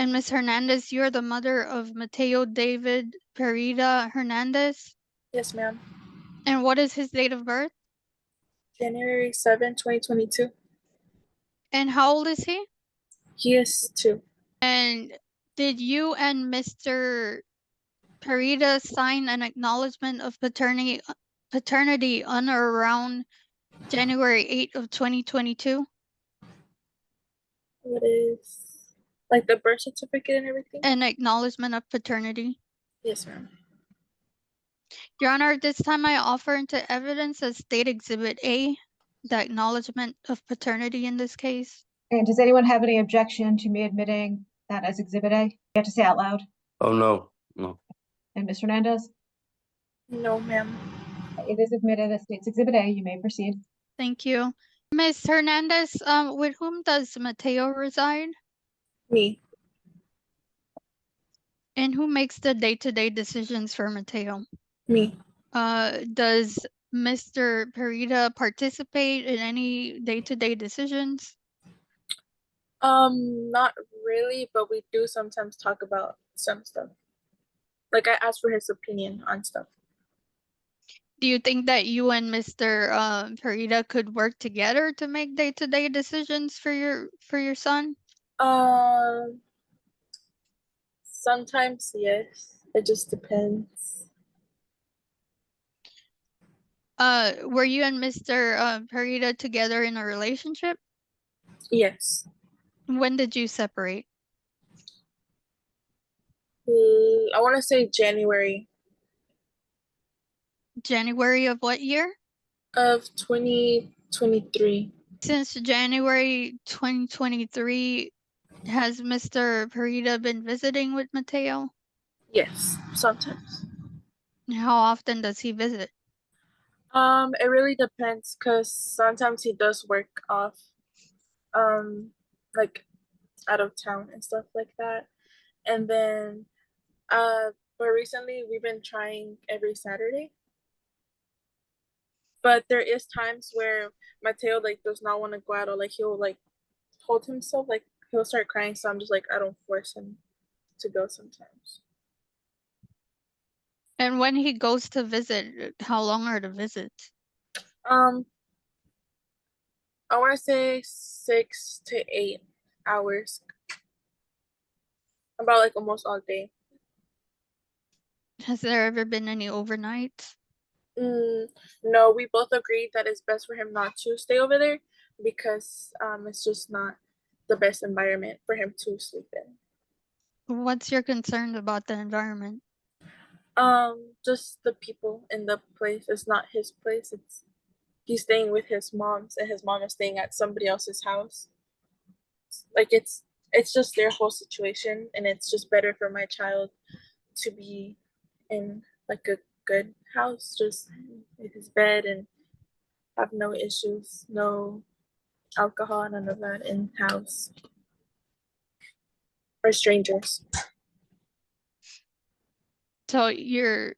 And Miss Hernandez, you're the mother of Mateo David Pereda Hernandez. Yes, ma'am. And what is his date of birth? January 7, 2022. And how old is he? He is 2. And did you and Mr. Pereda sign an acknowledgement of paternity on or around January 8th of 2022? What is, like, the birth certificate and everything? An acknowledgement of paternity. Yes, ma'am. Your Honor, at this time I offer into evidence as State Exhibit A, the acknowledgement of paternity in this case. And does anyone have any objection to me admitting that as Exhibit A? You have to say out loud. Oh, no, no. And Ms. Hernandez? No, ma'am. It is admitted as State's Exhibit A. You may proceed. Thank you. Ms. Hernandez, with whom does Mateo reside? Me. And who makes the day-to-day decisions for Mateo? Me. Does Mr. Pereda participate in any day-to-day decisions? Not really, but we do sometimes talk about some stuff. Like, I ask for his opinion on stuff. Do you think that you and Mr. Pereda could work together to make day-to-day decisions for your son? Sometimes yes. It just depends. Were you and Mr. Pereda together in a relationship? Yes. When did you separate? I want to say January January of what year? of 2023. Since January 2023, has Mr. Pereda been visiting with Mateo? Yes, sometimes. How often does he visit? It really depends, because sometimes he does work off, like out of town and stuff like that. And then, but recently we've been trying every Saturday. But there is times where Mateo like does not want to go out, or like he'll like hold himself, like he'll start crying. So I'm just like, I don't force him to go sometimes. And when he goes to visit, how long are the visits? I want to say 6 to 8 hours. About like almost all day. Has there ever been any overnights? No, we both agreed that it's best for him not to stay over there, because it's just not the best environment for him to sleep in. What's your concern about the environment? Just the people in the place. It's not his place. He's staying with his mom's, and his mom is staying at somebody else's house. Like it's just their whole situation, and it's just better for my child to be in like a good house, just in his bed, and have no issues, no alcohol, none of that in house, or strangers. So your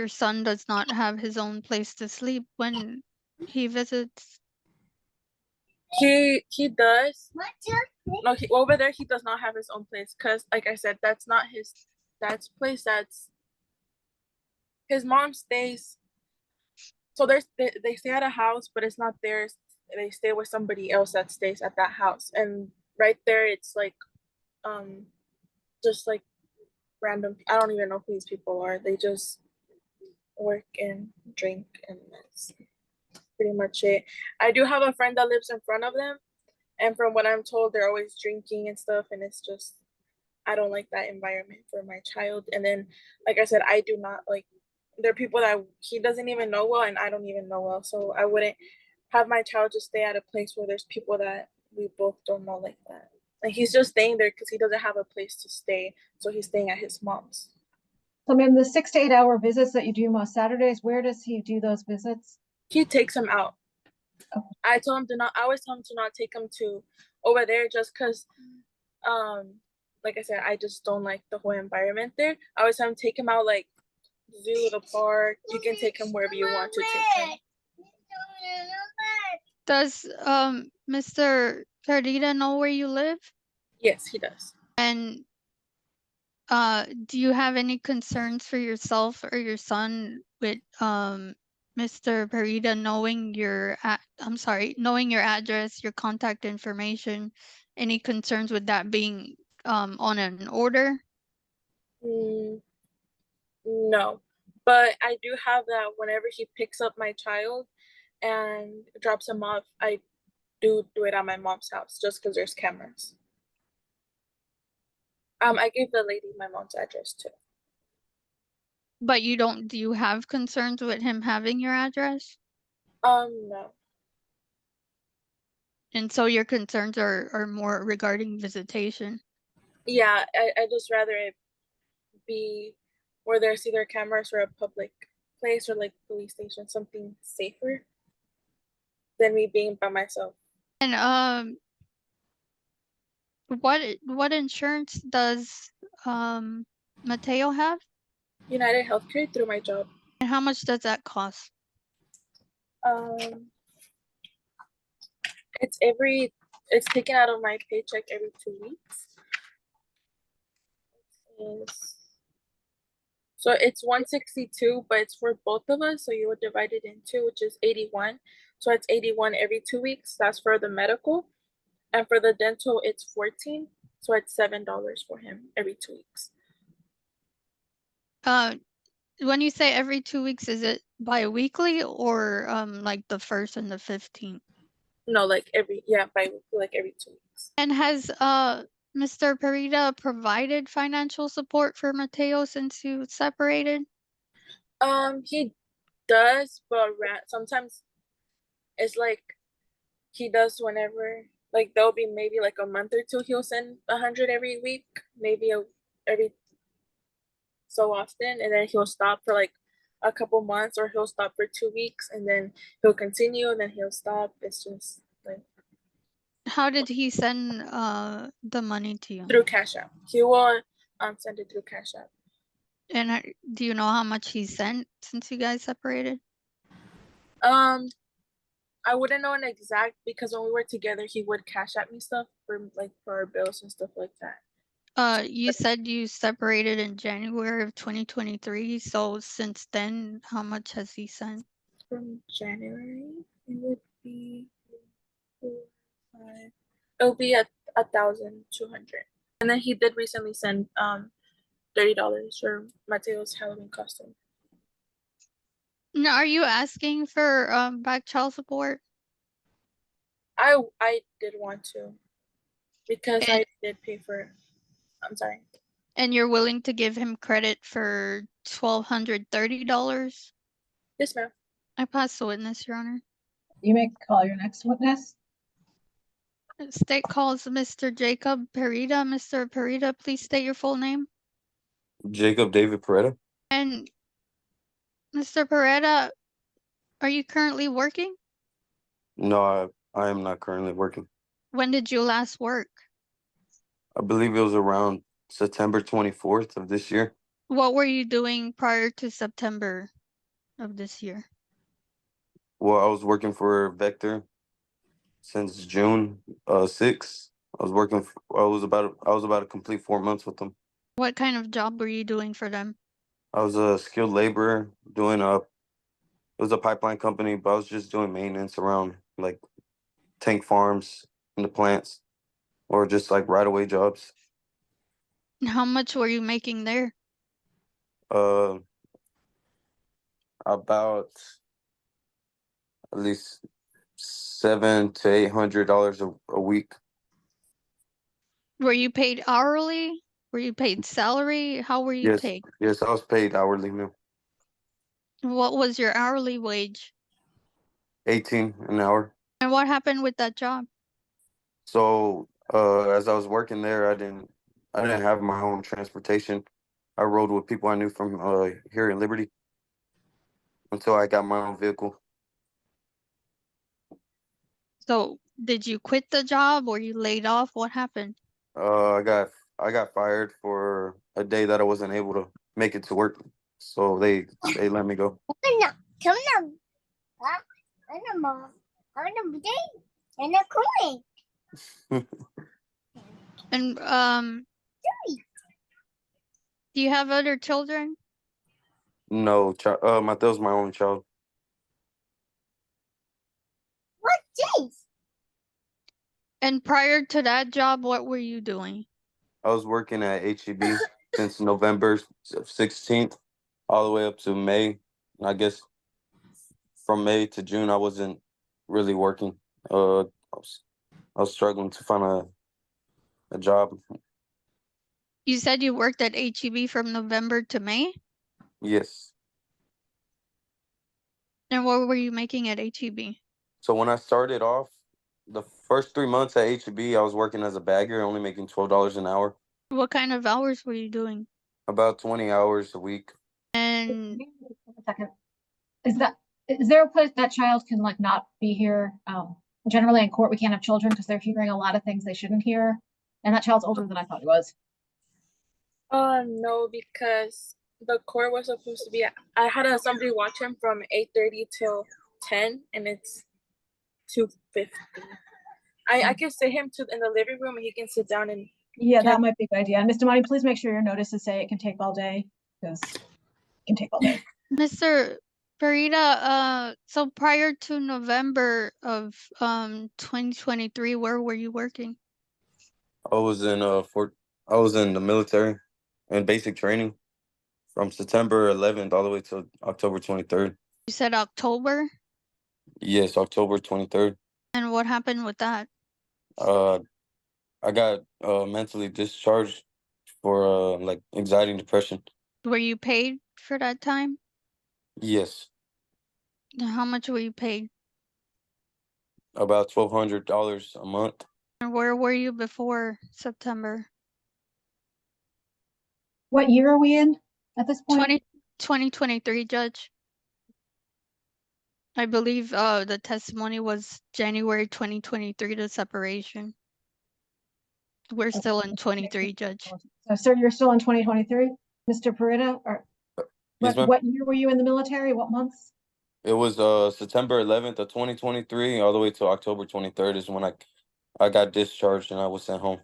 son does not have his own place to sleep when he visits? He does. No, over there he does not have his own place, because like I said, that's not his dad's place. That's his mom stays. So they stay at a house, but it's not theirs. They stay with somebody else that stays at that house, and right there it's like just like random. I don't even know who these people are. They just work and drink, and that's pretty much it. I do have a friend that lives in front of them, and from what I'm told, they're always drinking and stuff, and it's just, I don't like that environment for my child. And then, like I said, I do not like, there are people that he doesn't even know well, and I don't even know well, so I wouldn't have my child just stay at a place where there's people that we both don't know like that. And he's just staying there because he doesn't have a place to stay, so he's staying at his mom's. So, ma'am, the 6 to 8 hour visits that you do most Saturdays, where does he do those visits? He takes him out. Okay. I always tell him to not take him to over there, just because, like I said, I just don't like the whole environment there. I always tell him take him out, like zoo, the park. You can take him wherever you want to take him. Does Mr. Pereda know where you live? Yes, he does. And do you have any concerns for yourself or your son with Mr. Pereda knowing knowing your address, your contact information? Any concerns with that being on an order? Mm, no, but I do have that whenever he picks up my child and drops him off, I do it at my mom's house just because there's cameras. I gave the lady my mom's address too. But do you have concerns with him having your address? No. And so your concerns are more regarding visitation. Yeah, I just rather it be where there's either cameras or a public place or like police station, something safer than me being by myself. And what insurance does Mateo have? United Healthcare through my job. And how much does that cost? It's taken out of my paycheck every 2 weeks. So it's 162, but it's for both of us. So you would divide it in two, which is 81. So it's 81 every 2 weeks. That's for the medical. And for the dental, it's 14. So it's $7 for him every 2 weeks. When you say every 2 weeks, is it bi-weekly or like the 1st and the 15th? No, like bi-weekly, like every 2 weeks. And has Mr. Pereda provided financial support for Mateo since you separated? He does, but sometimes it's like he does whenever, like there'll be maybe like a month or two he'll send 100 every week, maybe every so often, and then he'll stop for like a couple months, or he'll stop for 2 weeks and then he'll continue and then he'll stop. It's just like, How did he send the money to you? through Cash App. He will send it through Cash App. And do you know how much he sent since you guys separated? I wouldn't know an exact, because when we were together he would Cash App me stuff for our bills and stuff like that. You said you separated in January of 2023. So since then, how much has he sent? From January, it would be 4, 5. It'll be 1,200. And then he did recently send $30 for Mateo's Halloween costume. Now, are you asking for back child support? I did want to, because And- I did pay for. I'm sorry. And you're willing to give him credit for $1,230? Yes, ma'am. I pass the witness, Your Honor. You may call your next witness. State calls Mr. Jacob Pereda. Mr. Pereda, please state your full name. Jacob David Pereda. And Mr. Pereda, are you currently working? No, I am not currently working. When did you last work? I believe it was around September 24th of this year. What were you doing prior to September of this year? Well, I was working for Vector since June 6th. I was about to complete 4 months with them. What kind of job were you doing for them? I was a skilled laborer it was a pipeline company, but I was just doing maintenance around like tank farms in the plants, or just like right-of-way jobs. How much were you making there? About at least $700 to $800 a week. Were you paid hourly? Were you paid salary? How were you paid? Yes, I was paid hourly, ma'am. What was your hourly wage? 18 an hour. And what happened with that job? So as I was working there, I didn't have my own transportation. I rode with people I knew from here in Liberty until I got my own vehicle. So did you quit the job or you laid off? What happened? I got fired for a day that I wasn't able to make it to work, so they let me go. And Do you have other children? No, Mateo's my only child. What? Jeez. And prior to that job, what were you doing? I was working at HEB since November 16th all the way up to May. And I guess from May to June, I wasn't really working. I was struggling to find a job. You said you worked at HEB from November to May? Yes. And what were you making at HEB? So when I started off, the first 3 months at HEB, I was working as a bagger, only making $12 an hour, What kind of hours were you doing? about 20 hours a week. And A second. Is there a place that child can like not be here? Generally in court, we can't have children because they're hearing a lot of things they shouldn't hear. And that child's older than I thought he was. No, because the court was supposed to be. I had somebody watch him from 8:30 till 10, and it's 2:50. I can sit him in the living room, and he can sit down and. Yeah, that might be a good idea. And Mr. Monty, please make sure your notices say it can take all day, because it can take all day. Mr. Pereda, so prior to November of 2023, where were you working? I was in I was in the military and basic training from September 11th all the way to October 23rd. You said October? Yes, October 23rd. And what happened with that? I got mentally discharged for like anxiety and depression. Were you paid for that time? Yes, And how much were you paid? about $1,200 a month. And where were you before September? What year are we in at this point? 2023, Judge. I believe the testimony was January 2023, the separation. We're still in 23, Judge. So, sir, you're still in 2023, Mr. Pereda? Or Yes, ma'am. what year were you in the military? What months? It was September 11th of 2023 all the way to October 23rd is when I got discharged and I was sent home.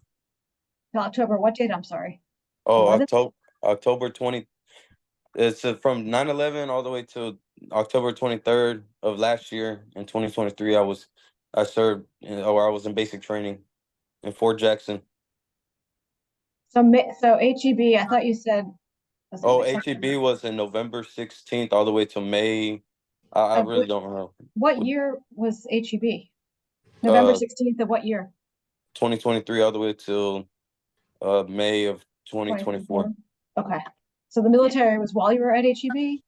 Till October, what date? I'm sorry. Oh, 11th? October 20. It's from 9/11 all the way to October 23rd of last year in 2023. I served or I was in basic training in Fort Jackson. So HEB, I thought you said. Oh, HEB was in November 16th all the way to May. I really don't know. What year was HEB? November 16th of what year? 2023 all the way till May of 2024. Okay. So the military was while you were at HEB?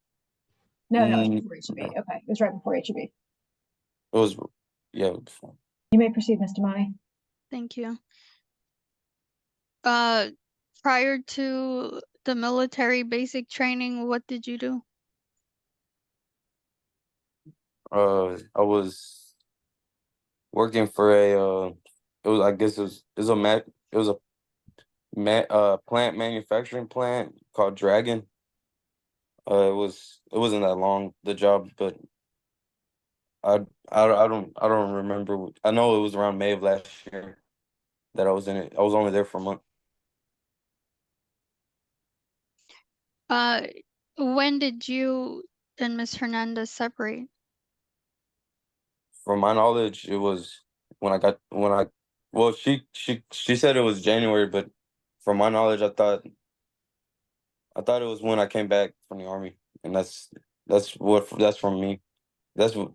No, it was before HEB. No. Okay, it was right before HEB. It was, yeah, before. You may proceed, Mr. Monty. Thank you. Prior to the military basic training, what did you do? I was working for it was a plant manufacturing plant called Dragon. It wasn't that long, the job, but I don't remember. I know it was around May of last year that I was in it. I was only there for a month. When did you and Miss Hernandez separate? From my knowledge, it was well, she said it was January, but from my knowledge, I thought it was when I came back from the army, and that's from me. That's what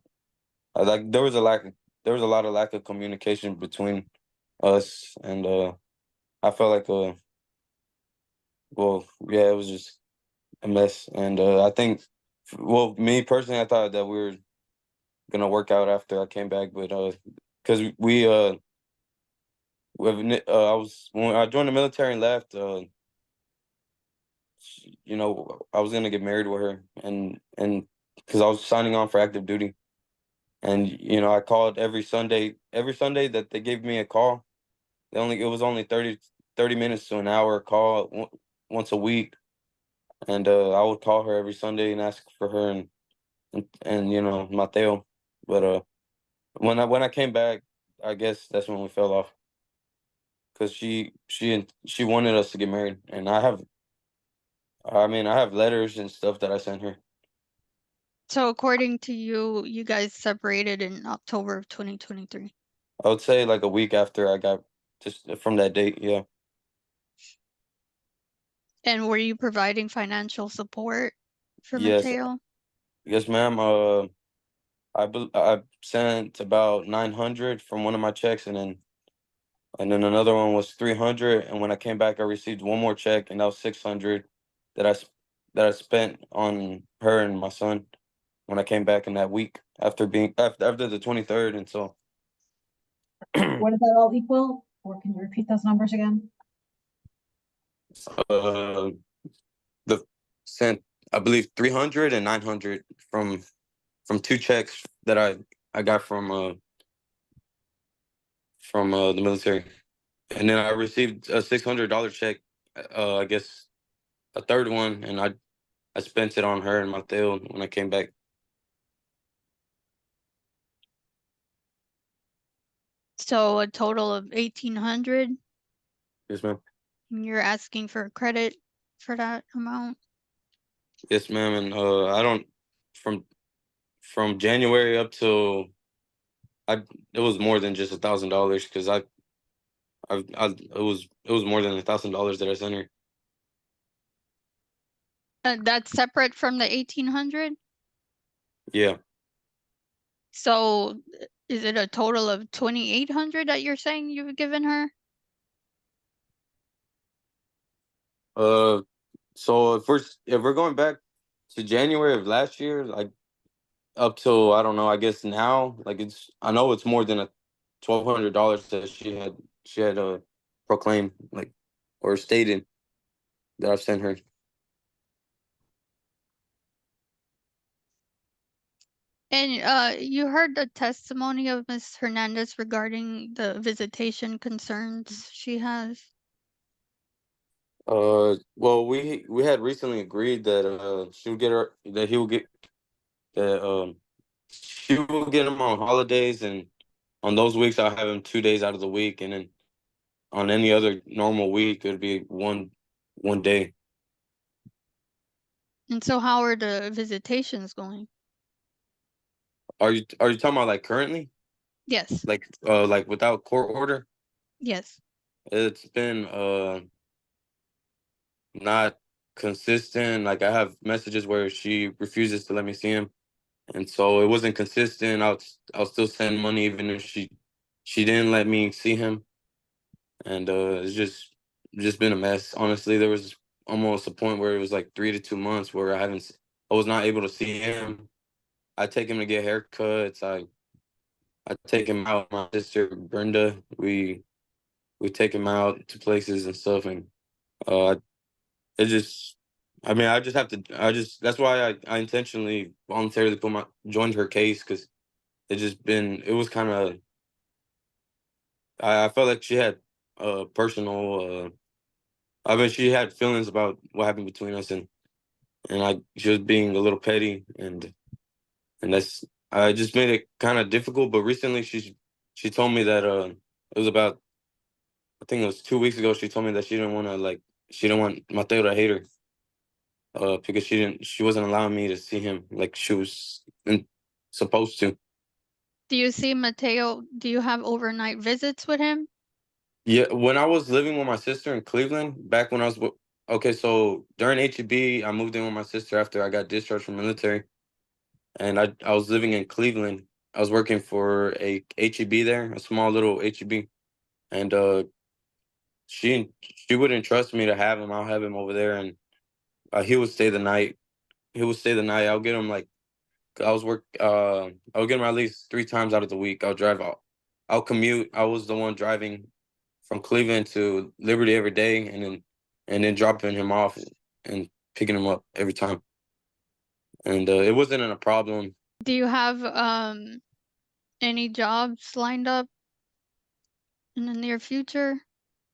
like there was a lot of lack of communication between us, and I felt like well, yeah, it was just a mess, and I think, well, me personally, I thought that we were gonna work out after I came back, but because I was when I joined the military and left, you know, I was gonna get married with her, and because I was signing on for active duty, and you know, I called every Sunday that they gave me a call. It was only 30 minutes to an hour call once a week, and I would call her every Sunday and ask for her and you know, Mateo, but when I came back, I guess that's when we fell off, because she wanted us to get married, and I mean, I have letters and stuff that I sent her. So according to you, you guys separated in October of 2023. I would say like a week after I got, just from that date. Yeah. And were you providing financial support for Yes. Mateo? Yes, ma'am. I sent about 900 from one of my checks, and then another one was 300. And when I came back, I received one more check, and that was 600 that that I spent on her and my son when I came back in that week after the 23rd. And so What does that all equal? Or can you repeat those numbers again? uh the sent, I believe, 300 and 900 from two checks that I got from the military. And then I received a $600 check, I guess a third one, and I spent it on her and Mateo when I came back. So a total of 1,800. Yes, ma'am. And you're asking for credit for that amount. Yes, ma'am. And I don't from January up till it was more than just $1,000, because it was more than $1,000 that I sent her. That's separate from the 1,800. Yeah. So is it a total of 2,800 that you're saying you've given her? So if we're going back to January of last year, like up till, I don't know, I guess now, like I know it's more than a $1,200 that she had proclaimed, like, or stated that I've sent her. And you heard the testimony of Miss Hernandez regarding the visitation concerns she has. Well, we had recently agreed that he will get that she will get him on holidays, and on those weeks I'll have him 2 days out of the week, and then on any other normal week it'd be one day. And so how are the visitations going? Are you talking about like currently, Yes, like without court order? yes. It's been not consistent. Like, I have messages where she refuses to let me see him, and so it wasn't consistent. I'll still send money even if she didn't let me see him, and it's just been a mess. Honestly, there was almost a point where it was like 3 to 2 months where I was not able to see him. I take him to get haircuts. I take him out. My sister Brenda, we take him out to places and stuff, and uh, it just, I mean, I just have to. That's why I intentionally voluntarily joined her case, because it was kind of, I felt like she had personal. I mean, she had feelings about what happened between us, and she was being a little petty, and that's, I just made it kind of difficult. But recently, she told me that it was about, I think it was 2 weeks ago. She told me that she didn't want Mateo to hate her, because she wasn't allowing me to see him like she was supposed to. Do you see Mateo? Do you have overnight visits with him? Yeah, when I was living with my sister in Cleveland, back when okay, so during HEB, I moved in with my sister after I got discharged from military, and I was living in Cleveland. I was working for a HEB there, a small little HEB, and she wouldn't trust me to have him. I'll have him over there, and he would stay the night. He would stay the night. I'll get him like I would get him at least 3 times out of the week. I'll commute. I was the one driving from Cleveland to Liberty every day, and then dropping him off and picking him up every time. And it wasn't a problem. Do you have any jobs lined up in the near future?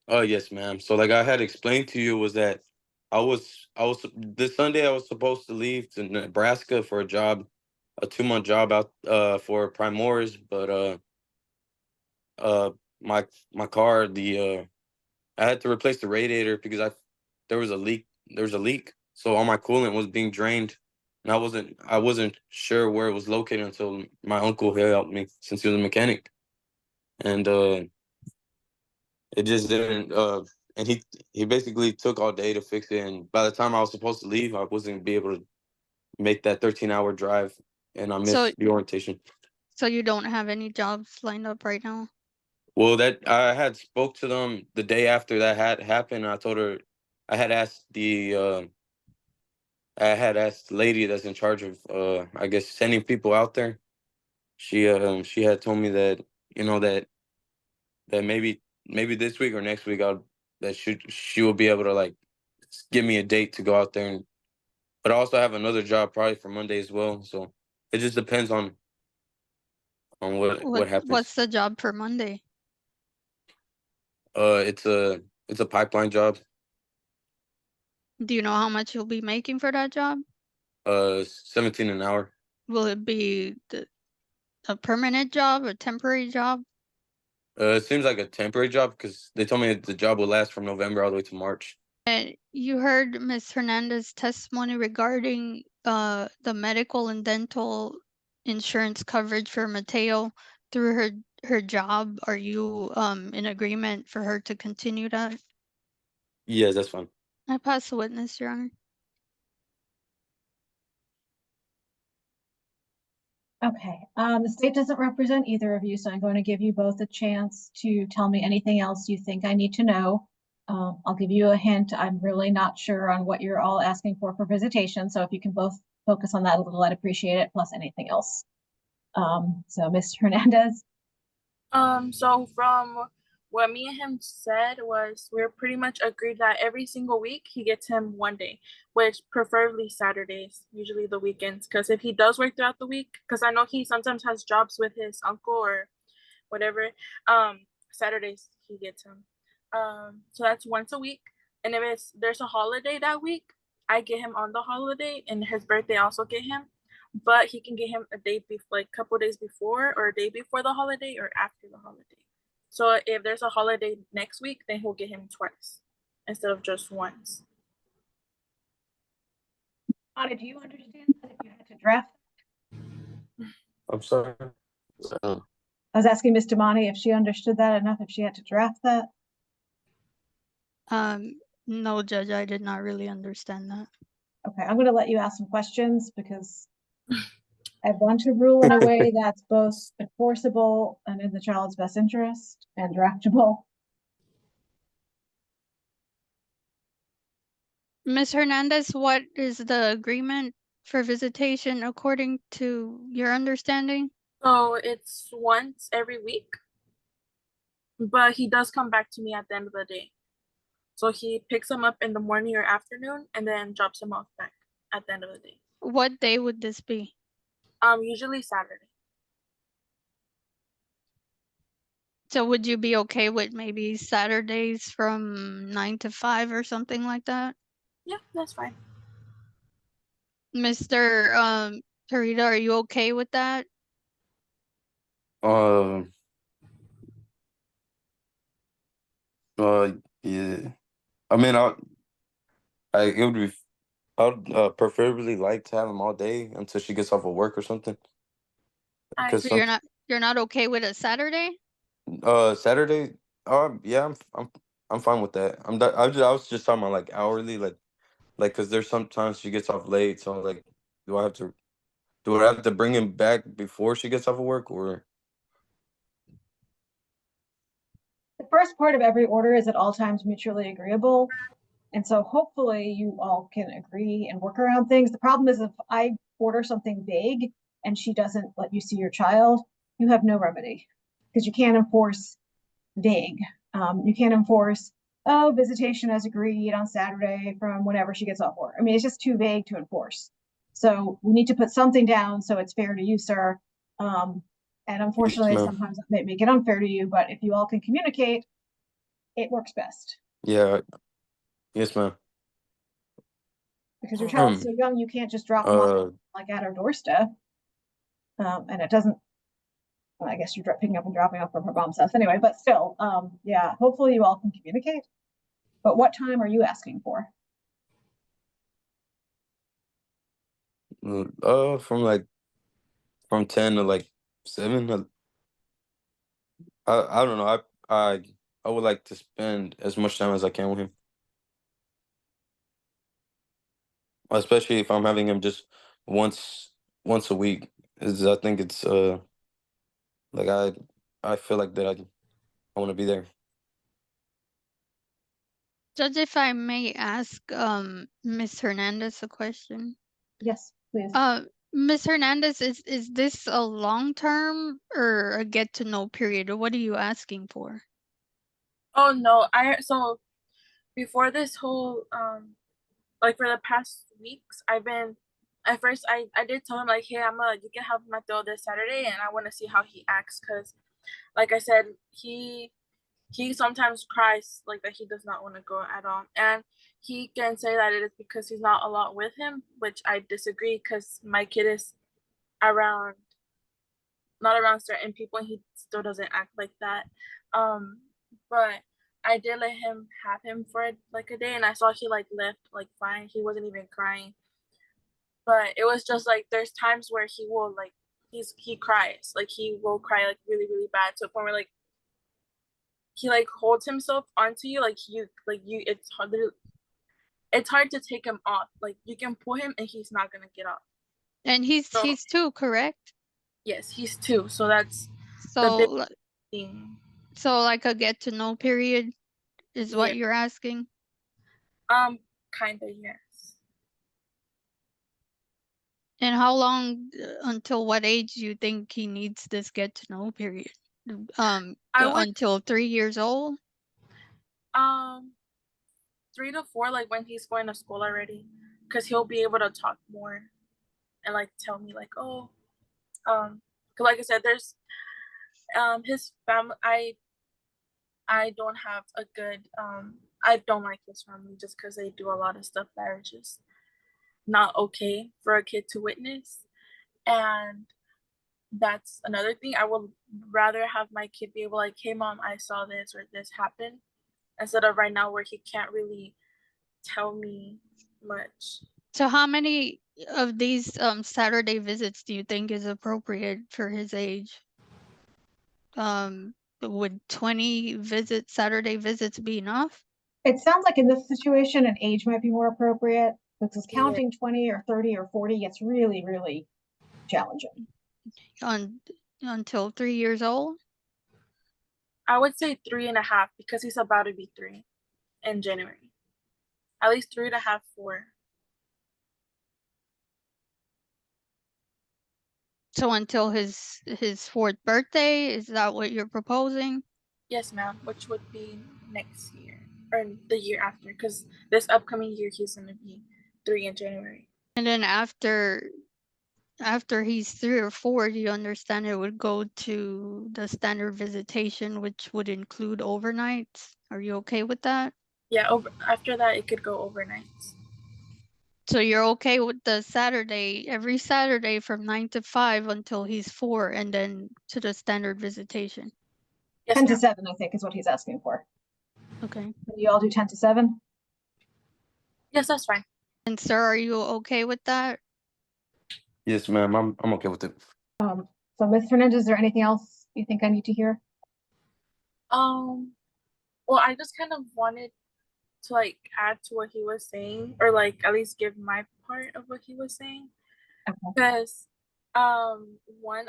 Oh, yes, ma'am. So like I had explained to you, was that I was this Sunday I was supposed to leave to Nebraska for a job, a 2-month job out for Primors, but uh my car, I had to replace the radiator because there was a leak. So all my coolant was being drained, and I wasn't sure where it was located until my uncle here helped me, since he was a mechanic, and it just didn't. And he basically took all day to fix it, and by the time I was supposed to leave, I wasn't gonna be able to make that 13-hour drive, and I So, missed the orientation. so you don't have any jobs lined up right now? Well, that I had spoke to them the day after that had happened. I told her I had asked the lady that's in charge of I guess sending people out there. She had told me that, you know, that maybe this week or next week she will be able to like give me a date to go out there, and but I also have another job probably for Monday as well. So it just depends on what happens. What's the job for Monday? It's a pipeline job. Do you know how much you'll be making for that job? 17 an hour. Will it be a permanent job, a temporary job? It seems like a temporary job because they told me the job will last from November all the way to March. And you heard Miss Hernandez's testimony regarding the medical and dental insurance coverage for Mateo through her job. Are you in agreement for her to continue that? Yes, that's fine. I pass the witness, Your Honor. Okay, the state doesn't represent either of you, so I'm going to give you both a chance to tell me anything else you think I need to know. I'll give you a hint. I'm really not sure on what you're all asking for visitation, so if you can both focus on that a little, I'd appreciate it, plus anything else. So Miss Hernandez. So from what me and him said was we're pretty much agreed that every single week he gets him one day, which preferably Saturdays, usually the weekends, because if he does work throughout the week, because I know he sometimes has jobs with his uncle or whatever, Saturdays he gets him. So that's once a week, and if there's a holiday that week, I get him on the holiday, and his birthday I also get him, but he can get him a day like a couple days before or a day before the holiday or after the holiday. So if there's a holiday next week, then he'll get him twice instead of just once. Anna, do you understand that if you had to draft? I'm sorry. I was asking Ms. Damani if she understood that enough, if she had to draft that. No, Judge, I did not really understand that. Okay, I'm going to let you ask some questions because I want to rule in a way that's both enforceable and in the child's best interest and draftable. Ms. Hernandez, what is the agreement for visitation according to your understanding? So it's once every week, but he does come back to me at the end of the day. So he picks him up in the morning or afternoon and then drops him off back at the end of the day. What day would this be? Usually Saturday. So would you be okay with maybe Saturdays from 9 to 5 or something like that? Yeah, that's fine. Mr. Pereda, are you okay with that? Yeah. I mean, I would preferably like to have him all day until she gets off of work or something. Because So you're not okay with a Saturday? Saturday, yeah, I'm fine with that. I was just talking about like hourly, like because there's sometimes she gets off late, so like, do I have to bring him back before she gets off of work, or? The first part of every order is at all times mutually agreeable. And so hopefully you all can agree and work around things. The problem is if I order something vague and she doesn't let you see your child, you have no remedy because you can't enforce vague. You can't enforce, oh, visitation as agreed on Saturday from whenever she gets off work. I mean, it's just too vague to enforce. So we need to put something down so it's fair to you, sir. And unfortunately, Yes, sometimes that may make it unfair to you, but if you all can communicate, it works best. Yeah. Yes, ma'am. Because your child's so young, you can't just drop them off like at our doorstep. And it doesn't, well, I guess you're picking up and dropping off from her mom's house anyway, but still, yeah, hopefully you all can communicate. But what time are you asking for? From 10 to like 7. I don't know. I would like to spend as much time as I can with him, especially if I'm having him just once a week. I think it's like I feel like that I want to be there. Judge, if I may ask Miss Hernandez a question. Yes, please. Miss Hernandez, is this a long term or a get to know period, or what are you asking for? Oh no, so before this whole like for the past weeks, I've been at first I did tell him like, hey, you can have Mateo this Saturday, and I want to see how he acts, because like I said, he sometimes cries like that he does not want to go at all, and he can say that it is because he's not a lot with him, which I disagree, because my kid is around not around certain people and he still doesn't act like that. But I did let him have him for like a day, and I saw he like left like fine. He wasn't even crying. But it was just like there's times where he will like he cries. Like he will cry like really, really bad, to a point where like he like holds himself onto you, like you it's hard to take him off. Like you can pull him and he's not gonna get off. And he's 2, correct? Yes, he's 2. So that's the big So thing. so like a get to know period is what you're asking? Kinda, yes. And how long until what age do you think he needs this get to know period? Until 3 years old? 3 to 4, like when he's going to school already, because he'll be able to talk more and like tell me like, oh, because like I said, there's his family. I don't have a good I don't like his family just because they do a lot of stuff that are just not okay for a kid to witness. And that's another thing. I would rather have my kid be able like, hey mom, I saw this or this happened, instead of right now where he can't really tell me much. So how many of these Saturday visits do you think is appropriate for his age? Would 20 Saturday visits be enough? It sounds like in this situation, an age might be more appropriate, because counting 20 or 30 or 40 gets really, really challenging. Until 3 years old? I would say 3.5, because he's about to be 3 in January. At least 3.5, 4. So until his 4th birthday, is that what you're proposing? Yes, ma'am, which would be next year or the year after, because this upcoming year he's gonna be 3 in January. And then after he's 3 or 4, do you understand it would go to the standard visitation, which would include overnights? Are you okay with that? Yeah, after that it could go overnight. So you're okay with the every Saturday from 9 to 5 until he's 4, and then to the standard visitation? Yes, 10 to ma'am. 7, I think, is what he's asking for. Okay. Can you all do 10 to 7? Yes, that's fine. And sir, are you okay with that? Yes, ma'am. I'm okay with it. So Ms. Hernandez, is there anything else you think I need to hear? Well, I just kind of wanted to like add to what he was saying, or like at least give my part of what he was saying. Okay. Because one,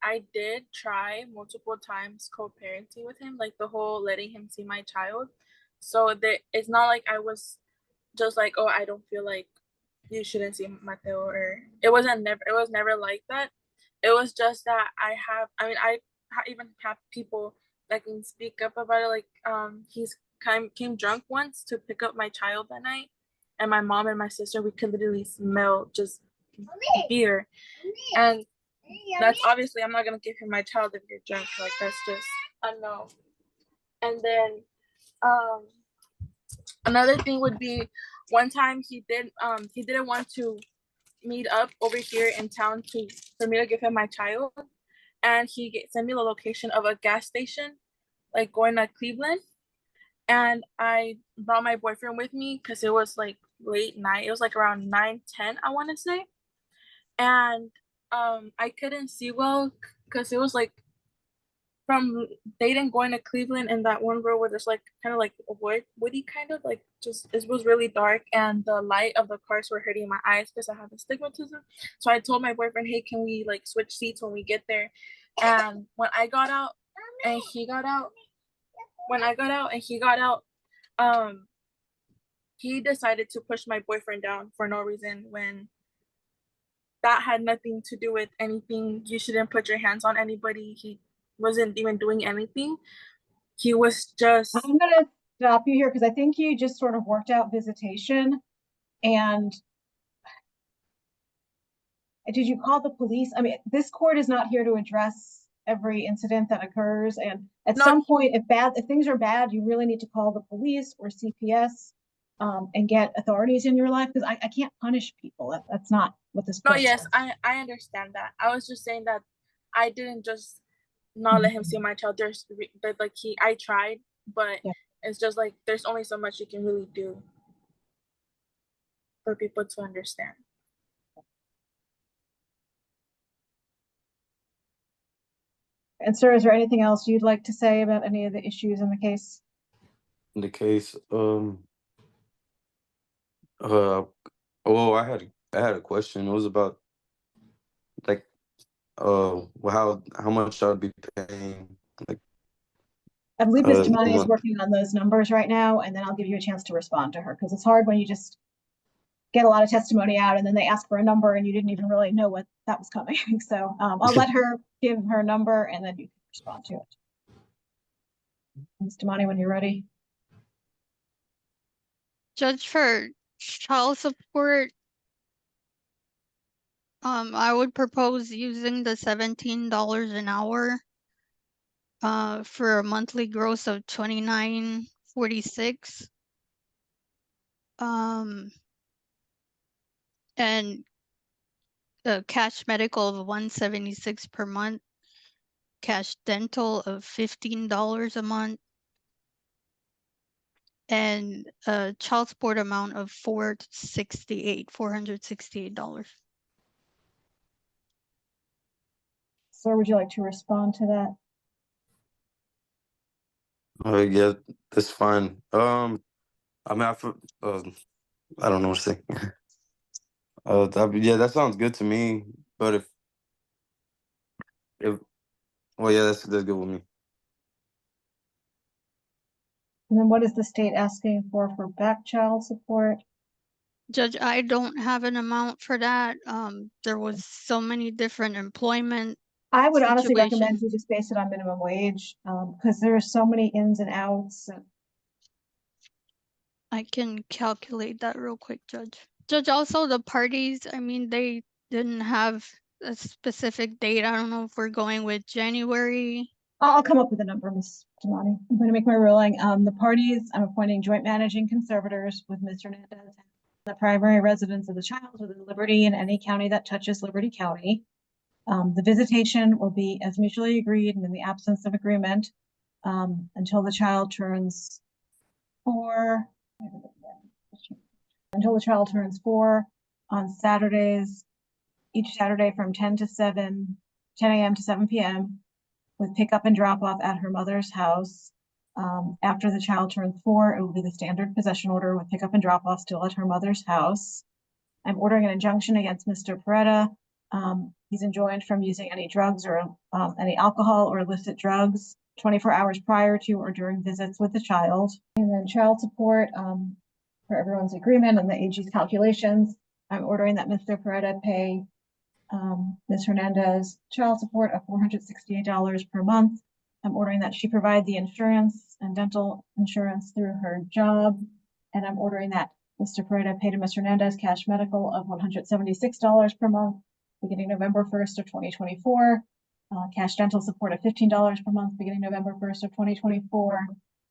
I did try multiple times co-parenting with him, like the whole letting him see my child. So that it's not like I was just like, oh, I don't feel like you shouldn't see Mateo, or it was never like that. It was just that I even have people that can speak up about it. Like he's came drunk once to pick up my child that night, and my mom and my sister, we could literally smell just beer. And that's obviously, I'm not gonna give him my child if you're drunk. Like that's just a no. And then another thing would be, one time he didn't want to meet up over here in town for me to give him my child, and he sent me the location of a gas station like going to Cleveland. And I brought my boyfriend with me because it was like late night. It was like around 9:10, I want to say. and I couldn't see well because it was like from Dayton going to Cleveland in that one road where there's like kind of like a woody kind of like just it was really dark, and the light of the cars were hurting my eyes because I have astigmatism. So I told my boyfriend, hey, can we like switch seats when we get there? And when I got out and he got out, he decided to push my boyfriend down for no reason, when that had nothing to do with anything. You shouldn't put your hands on anybody. He wasn't even doing anything. He was just. I'm gonna stop you here because I think you just sort of worked out visitation. And did you call the police? I mean, this court is not here to address every incident that occurs. And at some point, if things are bad, you really need to call the police or CPS and get authorities in your life, because I can't punish people. That's not what this court yes, says. I understand that. I was just saying that I didn't just not let him see my child. I tried, but it's just like there's only so much you can really do for people to understand. And sir, is there anything else you'd like to say about any of the issues in the case? In the case, well, I had a question. It was about like how much I would be paying. Like, I believe Ms. Tamani is month. working on those numbers right now, and then I'll give you a chance to respond to her, because it's hard when you just get a lot of testimony out and then they ask for a number and you didn't even really know what that was coming. So I'll let her give her number and then you can respond to it. Ms. Tamani, when you're ready. Judge, for child support, I would propose using the $17 an hour for a monthly gross of $29.46. And a cash medical of $176 per month, cash dental of $15 a month, and a child support amount of $468. Sir, would you like to respond to that? Yeah, that's fine. I mean, I don't know what to say. Yeah, that sounds good to me. But well, yeah, that's good with me. And then what is the state asking for back child support? Judge, I don't have an amount for that. There was so many different employment. I would honestly situation. recommend you just base it on minimum wage, because there are so many ins and outs. I can calculate that real quick, Judge. Judge, also the parties, I mean, they didn't have a specific date. I don't know if we're going with January. I'll come up with a number, Ms. Tamani. I'm going to make my ruling. The parties, I'm appointing joint managing conservators with Miss Hernandez, the primary residence of the child within Liberty and any county that touches Liberty County. The visitation will be as mutually agreed and in the absence of agreement until the child turns 4. Until the child turns 4 on Saturdays, each Saturday from 10 a.m. to 7 p.m. with pickup and drop off at her mother's house. After the child turns 4, it will be the standard possession order with pickup and drop off still at her mother's house. I'm ordering an injunction against Mr. Pereda. He's enjoined from using any drugs or any alcohol or illicit drugs 24 hours prior to or during visits with the child. And then child support, for everyone's agreement and the AG's calculations, I'm ordering that Mr. Pereda pay Miss Hernandez child support of $468 per month. I'm ordering that she provide the insurance and dental insurance through her job. And I'm ordering that Mr. Pereda pay to Miss Hernandez cash medical of $176 per month, beginning November 1st of 2024. Cash dental support of $15 per month, beginning November 1st of 2024.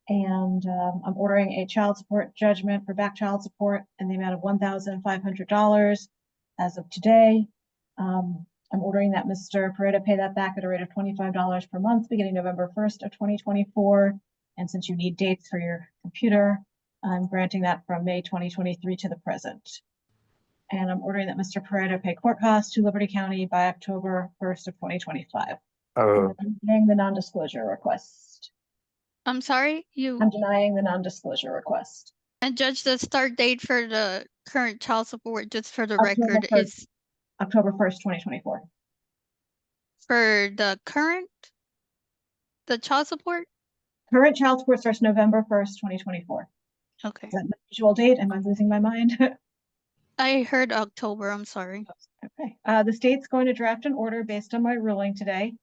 And I'm ordering a child support judgment for back child support in the amount of $1,500 as of today. I'm ordering that Mr. Pereda pay that back at a rate of $25 per month, beginning November 1st of 2024. And since you need dates for your computer, I'm granting that from May 2023 to the present. And I'm ordering that Mr. Pereda pay court costs to Liberty County by October 1st of 2025. Uh, I'm denying the non-disclosure request. I'm sorry, I'm denying the non-disclosure request. and Judge, the start date for the current child support, just for the October record, 1st. is October 1st, 2024. for the child support? Current child support starts November 1st, 2024. Okay. Is that the usual date? Am I losing my mind? I heard October, I'm sorry. Okay. The state's going to draft an order based on my ruling today,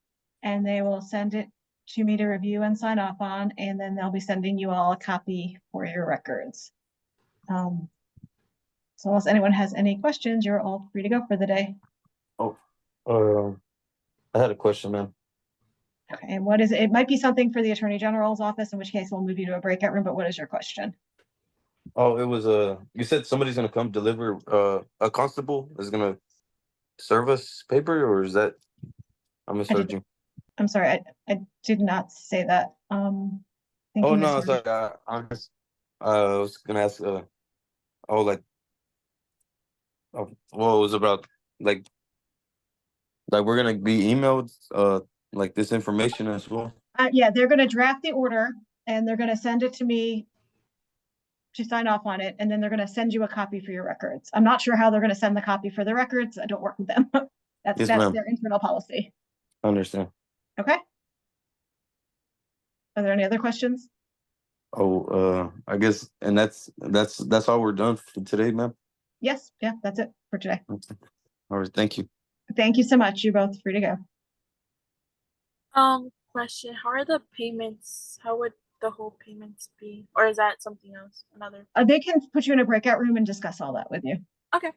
and they will send it to me to review and sign off on, and then they'll be sending you all a copy for your records. So unless anyone has any questions, you're all free to go for the day. I had a question, man. Okay, and what is it? It might be something for the Attorney General's office, in which case we'll move you to a breakout room, but what is your question? Oh, it was you said somebody's gonna come deliver a constable is gonna serve us paper, or is that I misheard you? I'm sorry, I did not say that. Thank Oh you, no, Ms. sorry. I just I was gonna ask oh like well it was about like we're gonna be emailed like this information as well. Yeah, they're gonna draft the order and they're gonna send it to me to sign off on it, and then they're gonna send you a copy for your records. I'm not sure how they're gonna send the copy for the records. I don't work with them. That's Yes, ma'am. their internal policy. I understand. Okay. Are there any other questions? Oh, I guess, and that's all we're done for today, ma'am. Yes, yeah, that's it for today. All right, thank you. Thank you so much. You're both free to go. Question, how are the payments? How would the whole payments be? Or is that something else? Another? They can put you in a breakout room and discuss all that with you. Okay.